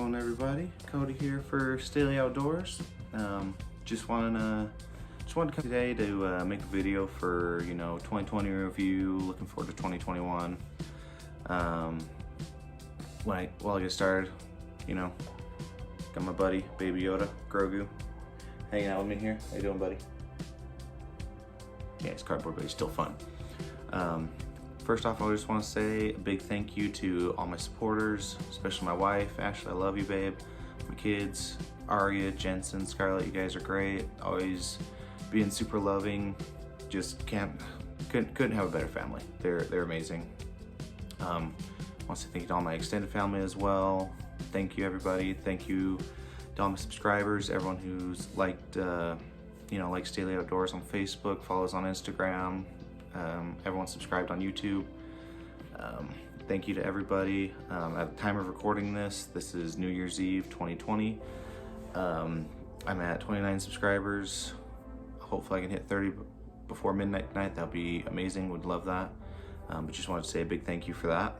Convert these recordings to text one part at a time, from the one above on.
going, everybody? Cody here for Staley Outdoors. Just wanted to come today to make a video for 2020 review. Looking forward to 2021. While I get started, got my buddy Baby Yoda, Grogu, hanging out with me here. How you doing, buddy? Yeah, it's cardboard, but he's still fun. First off, I just want to say a big thank you to all my supporters, especially my wife, Ashley. I love you, babe. My kids, Aria, Jensen, Scarlett. You guys are great. Always being super loving. Just couldn't have a better family. They're amazing. I want to say thank you to all my extended family as well. Thank you, everybody. Thank you to all my subscribers, everyone who's liked like Staley Outdoors on Facebook, follows on Instagram. Everyone subscribed on YouTube. Thank you to everybody. At the time of recording this is New Year's Eve 2020. I'm at 29 subscribers. Hopefully I can hit 30 before midnight tonight. That'd be amazing, would love that. But just wanted to say a big thank you for that.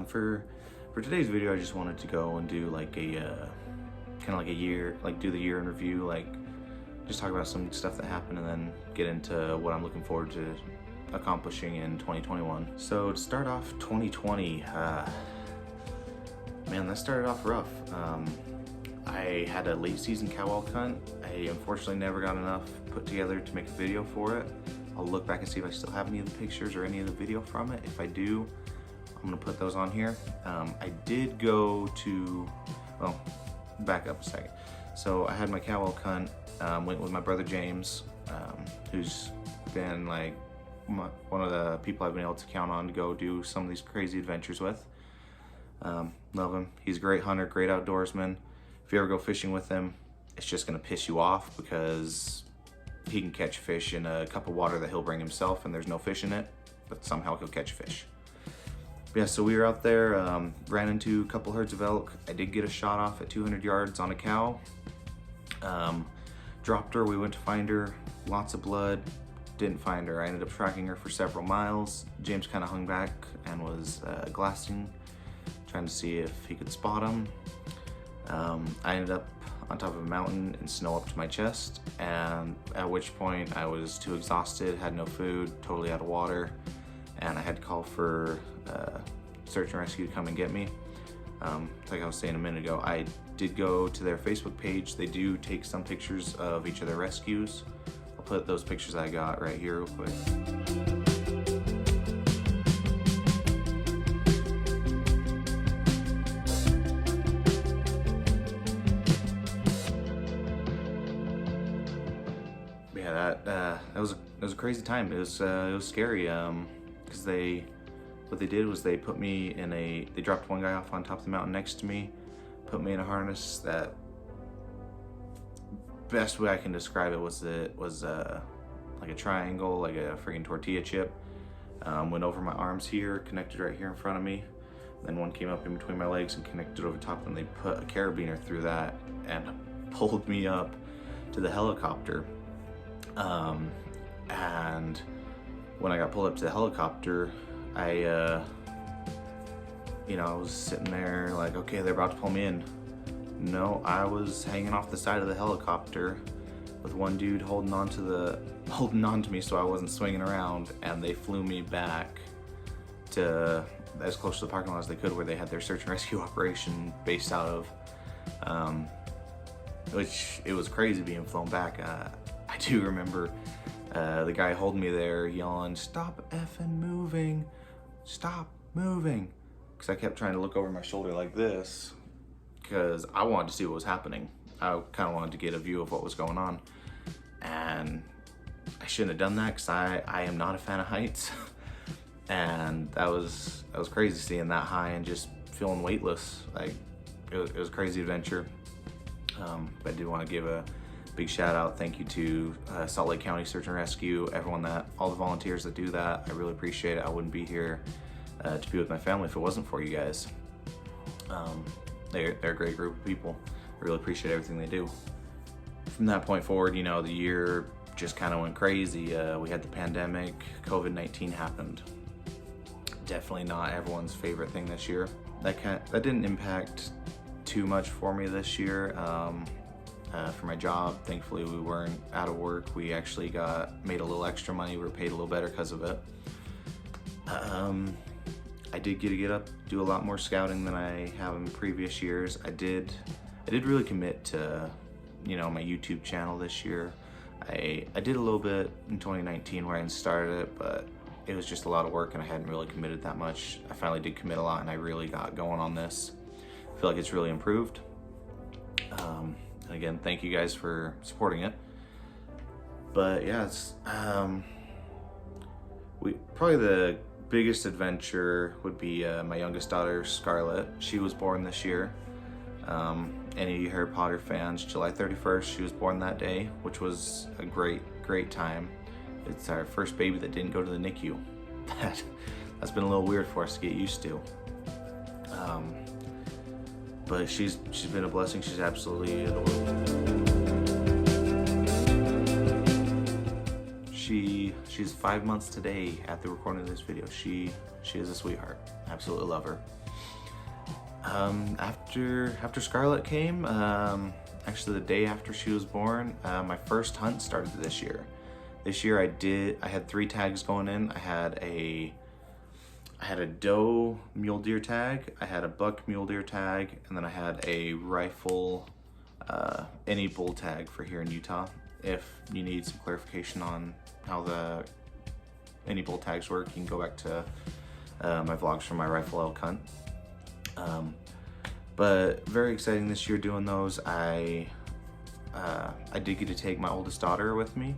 For today's video, I just wanted to go and do like a do the year in review, just talk about some stuff that happened and then get into what I'm looking forward to accomplishing in 2021. So to start off 2020, man, that started off rough. I had a late season cow elk hunt. I unfortunately never got enough put together to make a video for it. I'll look back and see if I still have any of the pictures or any of the video from it. If I do, I'm gonna put those on here. I did go to, back up a second. So I had my cow elk hunt, went with my brother James, who's been like one of the people I've been able to count on to go do some of these crazy adventures with. Love him. He's a great hunter, great outdoorsman. If you ever go fishing with him, it's just gonna piss you off because he can catch fish in a cup of water that he'll bring himself and there's no fish in it, but somehow he'll catch fish. Yeah, so we were out there, ran into a couple herds of elk. I did get a shot off at 200 yards on a cow. Dropped her, we went to find her, lots of blood, didn't find her. I ended up tracking her for several miles. James kind of hung back and was glassing, trying to see if he could spot him. I ended up on top of a mountain in snow up to my chest, and at which point I was too exhausted, had no food, totally out of water, and I had to call for search and rescue to come and get me. Like I was saying a minute ago, I did go to their Facebook page. They do take some pictures of each of their rescues. I'll put those pictures I got right here real quick. Yeah, that was a crazy time. It was scary because what they did was they put me in they dropped one guy off on top of the mountain next to me, put me in a harness that, best way I can describe it was like a triangle, like a freaking tortilla chip. Went over my arms here, connected right here in front of me. Then one came up in between my legs and connected over top, and they put a carabiner through that and pulled me up to the helicopter. And when I got pulled up to the helicopter, I was sitting there like, okay, they're about to pull me in. No, I was hanging off the side of the helicopter with one dude holding on to me so I wasn't swinging around, and they flew me back to as close to the parking lot as they could, where they had their search and rescue operation based out of, which it was crazy being flown back. I do remember the guy holding me there yelling, "Stop effing moving, stop moving," because I kept trying to look over my shoulder like this because I wanted to see what was happening. I kind of wanted to get a view of what was going on, and I shouldn't have done that because I am not a fan of heights. And that was crazy seeing that high and just feeling weightless. Like it was a crazy adventure. But I do want to give a big shout out, thank you to Salt Lake County Search and Rescue, all the volunteers that do that. I really appreciate it. I wouldn't be here to be with my family if it wasn't for you guys. They're a great group of people. I really appreciate everything they do. From that point forward, the year just kind of went crazy. We had the pandemic, COVID-19 happened. Definitely not everyone's favorite thing this year. That didn't impact too much for me this year. For my job, thankfully we weren't out of work. We actually made a little extra money. We were paid a little better because of it. I did get up, do a lot more scouting than I have in previous years. I did really commit to, you know, my YouTube channel this year. I did a little bit in 2019 where I started it, but it was just a lot of work and I hadn't really committed that much. I finally did commit a lot and I really got going on this. I feel like it's really improved. And again, thank you guys for supporting it. But yeah, it's probably the biggest adventure would be my youngest daughter, Scarlett. She was born this year. Any of you Harry Potter fans, July 31st, she was born that day, which was a great time. It's our first baby that didn't go to the NICU. That's been a little weird for us to get used to. But she's been a blessing. She's absolutely adorable. She's 5 months today at the recording of this video. She is a sweetheart. Absolutely love her. After Scarlett came, actually the day after she was born, my first hunt started this year. This year I had 3 tags going in. I had a doe mule deer tag, I had a buck mule deer tag, and then I had a rifle any bull tag for here in Utah. If you need some clarification on how the any bull tags work, you can go back to my vlogs from my rifle elk hunt. But very exciting this year doing those. I did get to take my oldest daughter with me.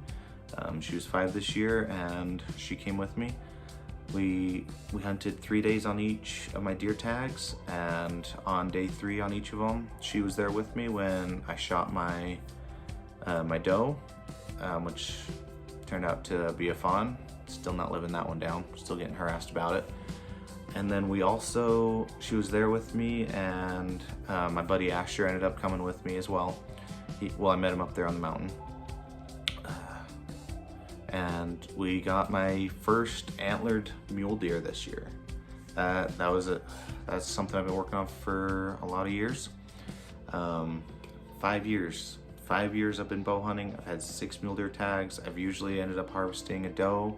She was 5 this year and she came with me. We hunted 3 days on each of my deer tags, and on day 3 on each of them, she was there with me when I shot my my doe, which turned out to be a fawn. Still not living that one down, still getting harassed about it. And then she was there with me, and my buddy Asher ended up coming with me as well. I met him up there on the mountain. And we got my first antlered mule deer this year. That's something I've been working on for a lot of years. 5 years. 5 years I've been bow hunting. I've had 6 mule deer tags. I've usually ended up harvesting a doe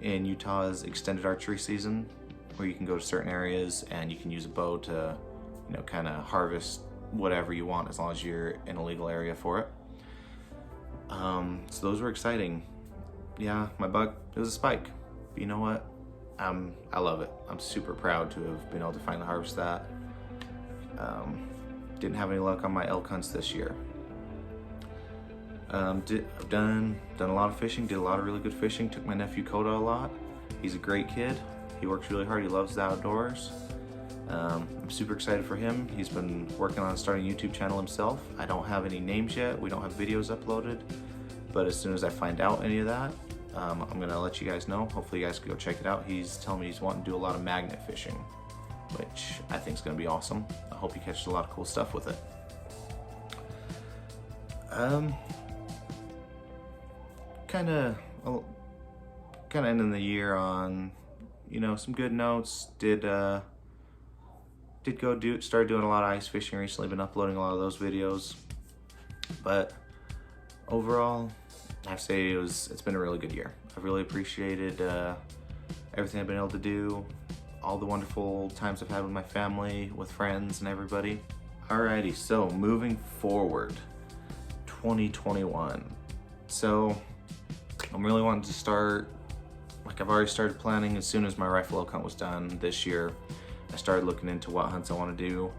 in Utah's extended archery season, where you can go to certain areas and you can use a bow to, you know, kind of harvest whatever you want as long as you're in a legal area for it. So those were exciting. Yeah, my buck, it was a spike. But you know what? I love it. I'm super proud to have been able to finally harvest that. Didn't have any luck on my elk hunts this year. I've done a lot of fishing, did a lot of really good fishing. Took my nephew Coda a lot. He's a great kid. He works really hard. He loves the outdoors. I'm super excited for him. He's been working on starting a YouTube channel himself. I don't have any names yet. We don't have videos uploaded. But as soon as I find out any of that, I'm gonna let you guys know. Hopefully you guys can go check it out. He's telling me he's wanting to do a lot of magnet fishing, which I think is gonna be awesome. I hope he catches a lot of cool stuff with it. Kind of ending the year on, you know, some good notes. Started doing a lot of ice fishing recently. Been uploading a lot of those videos, but overall, I have to say it's been a really good year. I've really appreciated everything I've been able to do, all the wonderful times I've had with my family, with friends, and everybody. Alrighty, so moving forward, 2021. So I'm really wanting to start, like I've already started planning as soon as my rifle elk hunt was done this year. I started looking into what hunts I want to do.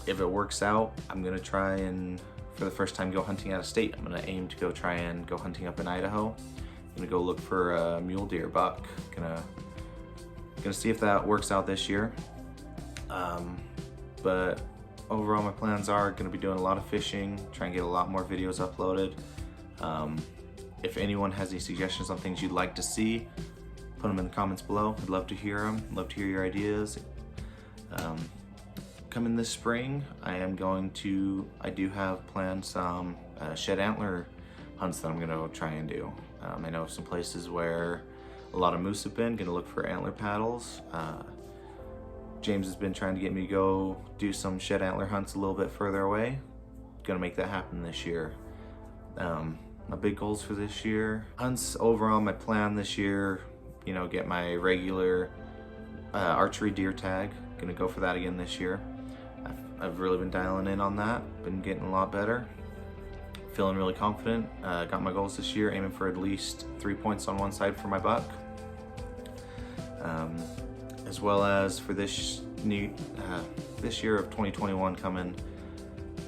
If it works out, I'm gonna try and, for the first time, go hunting out of state. I'm gonna aim to try and go hunting up in Idaho. I'm gonna go look for a mule deer buck. Gonna see if that works out this year. But overall, my plans are gonna be doing a lot of fishing, try and get a lot more videos uploaded. If anyone has any suggestions on things you'd like to see, put them in the comments below. I'd love to hear them, love to hear your ideas. Coming this spring, I do have planned some shed antler hunts that I'm gonna try and do. I know some places where a lot of moose have been, gonna look for antler paddles. James has been trying to get me to go do some shed antler hunts a little bit further away. Gonna make that happen this year. My big goals for this year, hunts overall, my plan this year, you know, get my regular archery deer tag. Gonna go for that again this year. I've really been dialing in on that, been getting a lot better. Feeling really confident. Got my goals this year, aiming for at least 3 points on one side for my buck. As well as for this year of 2021 coming,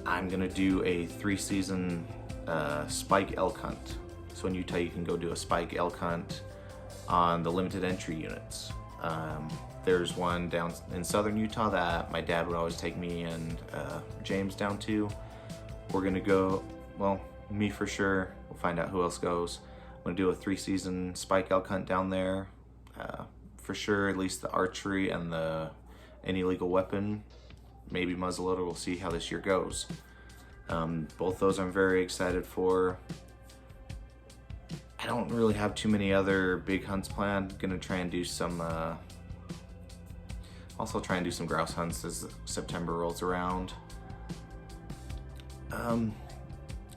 I'm gonna do a 3-season spike elk hunt. So in Utah, you can go do a spike elk hunt on the limited entry units. There's one down in southern Utah that my dad would always take me and James down to. We're gonna go, well, me for sure. We'll find out who else goes. I'm gonna do a 3-season spike elk hunt down there. For sure, at least the archery and any legal weapon, maybe muzzleloader. We'll see how this year goes. Both those I'm very excited for. I don't really have too many other big hunts planned. Gonna try and do some, also try and do some grouse hunts as September rolls around. Kind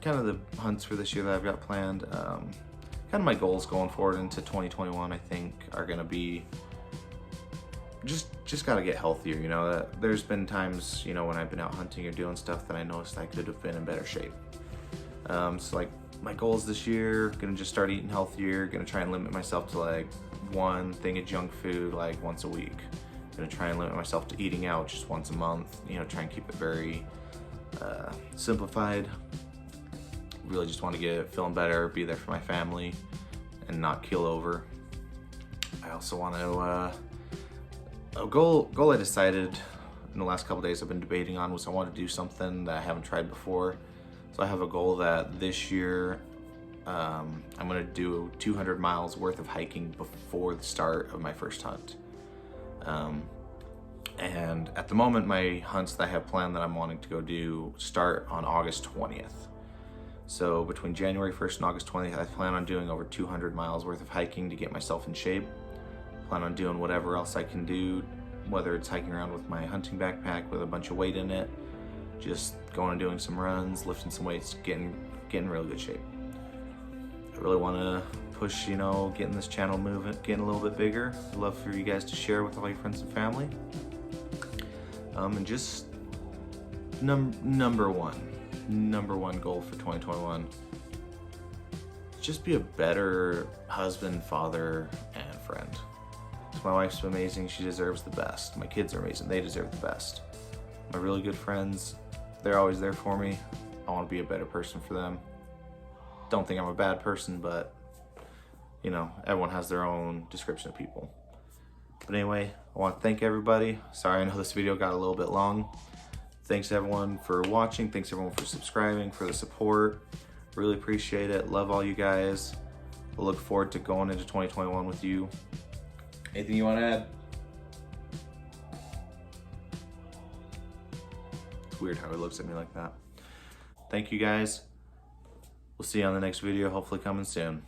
of the hunts for this year that I've got planned. Kind of my goals going forward into 2021, I think, are gonna be just gotta get healthier. You know, there's been times, you know, when I've been out hunting or doing stuff that I noticed I could have been in better shape. So like my goals this year, gonna just start eating healthier. Gonna try and limit myself to like one thing of junk food like once a week. Gonna try and limit myself to eating out just once a month. You know, try and keep it very simplified. Really just want to get feeling better, be there for my family, and not keel over. I also want to, a goal I decided in the last couple days I've been debating on was I want to do something that I haven't tried before. So I have a goal that this year I'm going to do 200 miles worth of hiking before the start of my first hunt. And at the moment, my hunts that I have planned that I'm wanting to go do start on August 20th. So between January 1st and August 20th, I plan on doing over 200 miles worth of hiking to get myself in shape. Plan on doing whatever else I can do, whether it's hiking around with my hunting backpack with a bunch of weight in it, just going and doing some runs, lifting some weights, getting in really good shape. I really want to push, you know, getting this channel moving, getting a little bit bigger. I'd love for you guys to share with all your friends and family. And just number one goal for 2021, just be a better husband, father, and friend. My wife's amazing, she deserves the best. My kids are amazing, they deserve the best. My really good friends, they're always there for me. I want to be a better person for them. Don't think I'm a bad person, but you know, everyone has their own description of people. But anyway, I want to thank everybody. Sorry, I know this video got a little bit long. Thanks everyone for watching. Thanks everyone for subscribing, for the support. Really appreciate it. Love all you guys. I look forward to going into 2021 with you. Anything you want to add? It's weird how he looks at me like that. Thank you guys. We'll see you on the next video, hopefully coming soon.